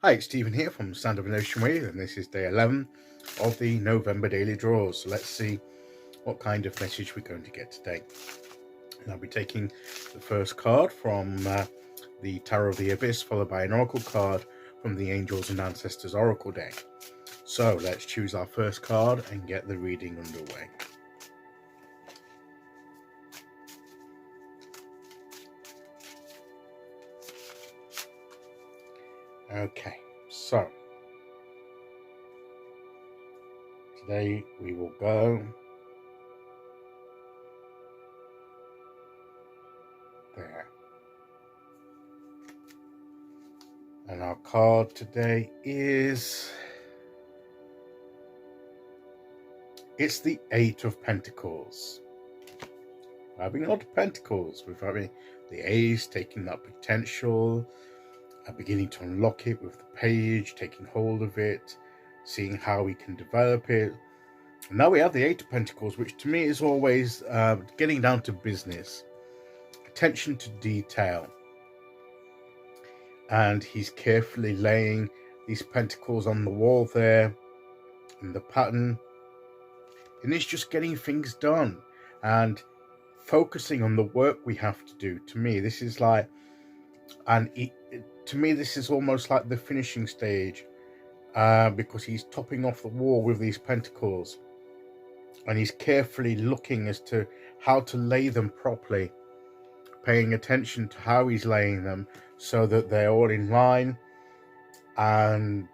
Hi, it's Stephen here from Sound of an Ocean Wave, and this is day 11 of the November daily draws. So let's see what kind of message we're going to get today. And I'll be taking the first card from the Tarot of the Abyss, followed by an oracle card from the Angels and Ancestors Oracle deck. So let's choose our first card and get the reading underway. Okay, so today we will go there. And our card today is, it's the Eight of Pentacles. Having a lot of Pentacles, with having the Ace taking that potential, beginning to unlock it with the Page, taking hold of it, seeing how we can develop it. And now we have the Eight of Pentacles, which to me is always getting down to business, attention to detail. And he's carefully laying these pentacles on the wall there in the pattern, and it's just getting things done and focusing on the work we have to do. To me, this is like, to me, this is almost like the finishing stage, because he's topping off the wall with these pentacles, and he's carefully looking as to how to lay them properly, paying attention to how he's laying them so that they're all in line and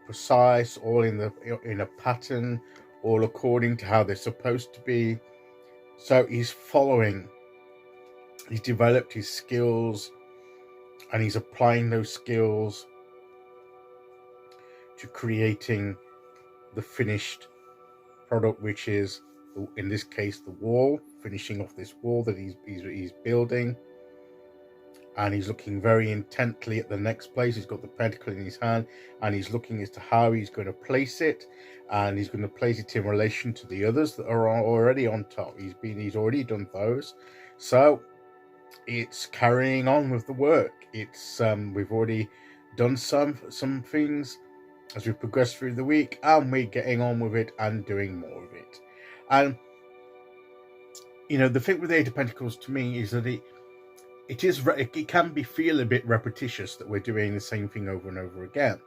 precise, all in a pattern, all according to how they're supposed to be. So he's following, he's developed his skills, and he's applying those skills to creating the finished product, which is, in this case, the wall, finishing off this wall that he's building. And he's looking very intently at the next place. He's got the pentacle in his hand, and he's looking as to how he's going to place it, and he's going to place it in relation to the others that are already on top. He's already done those, so it's carrying on with the work. It's we've already done some things as we progress through the week, and we're getting on with it and doing more of it. And the thing with the Eight of Pentacles to me is that it can feel a bit repetitious that we're doing the same thing over and over again,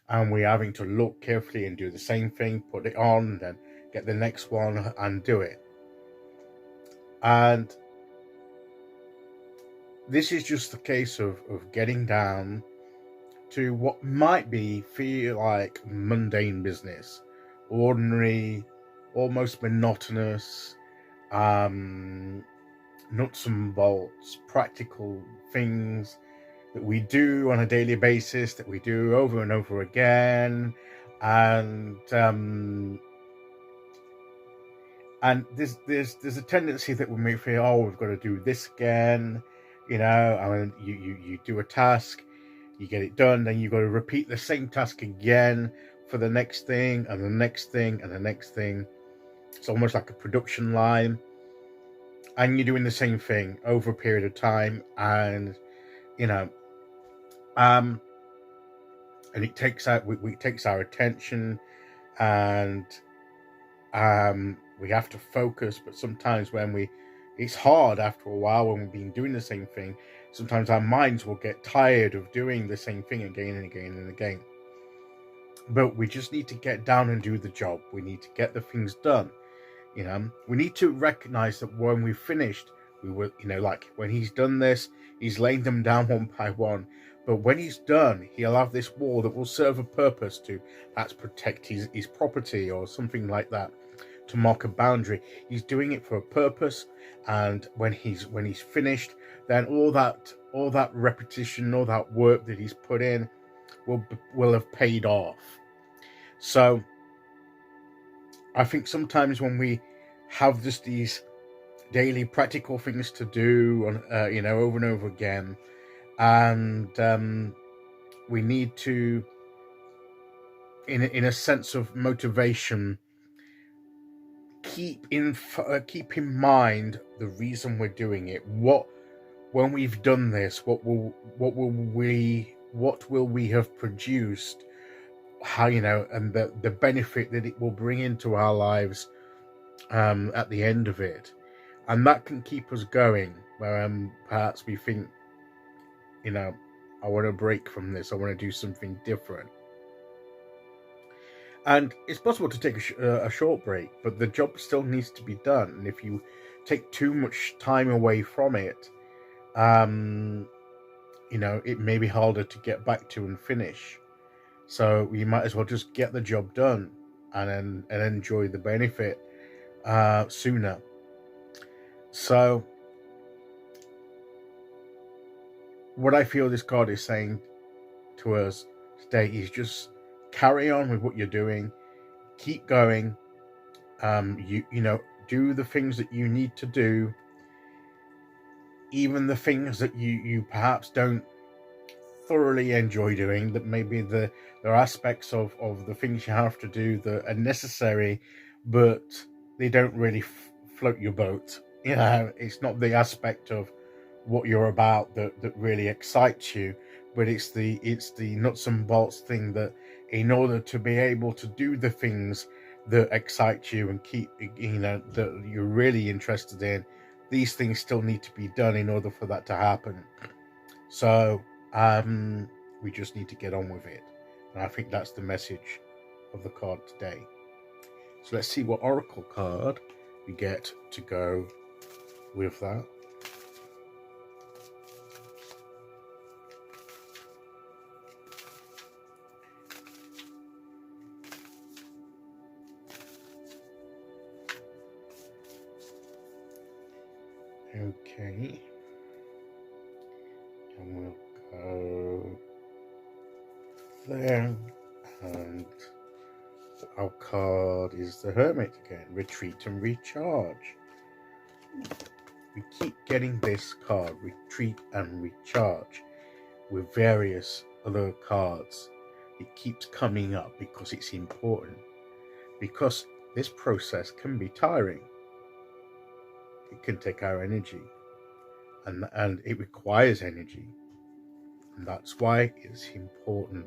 and we're having to look carefully and do the same thing, put it on, and then get the next one and do it. And this is just the case of getting down to what might feel like mundane business, ordinary, almost monotonous, nuts and bolts, practical things that we do on a daily basis, that we do over and over again. And there's a tendency that we may feel, oh, we've got to do this again. You do a task, you get it done, then you've got to repeat the same task again for the next thing and the next thing and the next thing. It's almost like a production line, and you're doing the same thing over a period of time, and and it takes our attention, and we have to focus. But sometimes it's hard after a while when we've been doing the same thing. Sometimes our minds will get tired of doing the same thing again and again and again. But we just need to get down and do the job. We need to get the things done. We need to recognize that when we've finished, we will, like when he's done this, he's laying them down one by one. But when he's done, he'll have this wall that will serve a purpose to perhaps protect his property or something like that, to mark a boundary. He's doing it for a purpose, and when he's finished, then all that repetition, all that work that he's put in will have paid off. So I think sometimes when we have just these daily practical things to do, over and over again, and we need to, in a sense of motivation, keep in mind the reason we're doing it. When we've done this, what will we what will we have produced, how, and the benefit that it will bring into our lives at the end of it. And that can keep us going, where perhaps we think, I want to break from this, I want to do something different. And it's possible to take a short break, but the job still needs to be done. And if you take too much time away from it, it may be harder to get back to and finish. So you might as well just get the job done and enjoy the benefit sooner. So what I feel this card is saying to us today is just carry on with what you're doing, keep going. Do the things that you need to do, even the things that you perhaps don't thoroughly enjoy doing, that maybe there are aspects of the things you have to do that are necessary, but they don't really float your boat. It's not the aspect of what you're about that really excites you, but it's the nuts and bolts thing that, in order to be able to do the things that excite you and keep, that you're really interested in, these things still need to be done in order for that to happen. So we just need to get on with it. And I think that's the message of the card today. So let's see what oracle card we get to go with that. Okay. And we'll go there. And our card is the Hermit again. Retreat and recharge. We keep getting this card, retreat and recharge, with various other cards. It keeps coming up because it's important. Because this process can be tiring. It can take our energy. And it requires energy. And that's why it's important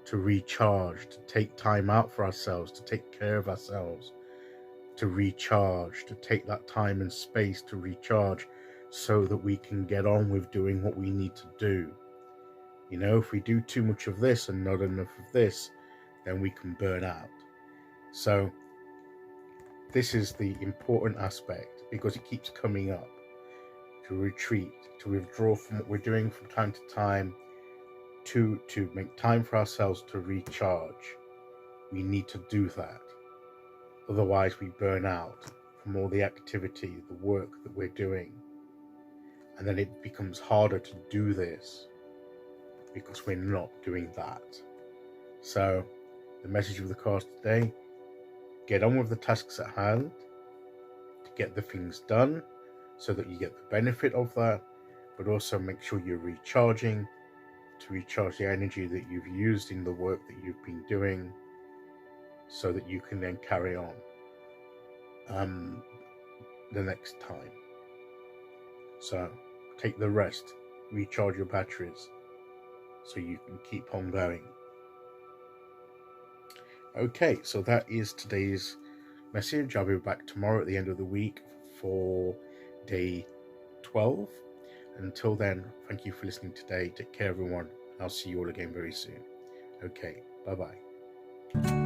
to recharge, to take time out for ourselves, to take care of ourselves, to recharge, to take that time and space to recharge, so that we can get on with doing what we need to do. If we do too much of this and not enough of this, then we can burn out. So this is the important aspect, because it keeps coming up. To retreat, to withdraw from what we're doing from time to time, to make time for ourselves to recharge. We need to do that. Otherwise we burn out from all the activity, the work that we're doing. And then it becomes harder to do this because we're not doing that. So the message of the cards today: get on with the tasks at hand, to get the things done so that you get the benefit of that, but also make sure you're recharging, to recharge the energy that you've used in the work that you've been doing, so that you can then carry on the next time. So take the rest, recharge your batteries, so you can keep on going. Okay, so that is today's message. I'll be back tomorrow at the end of the week for day 12. Until then, thank you for listening today. Take care, everyone. I'll see you all again very soon. Okay, bye-bye.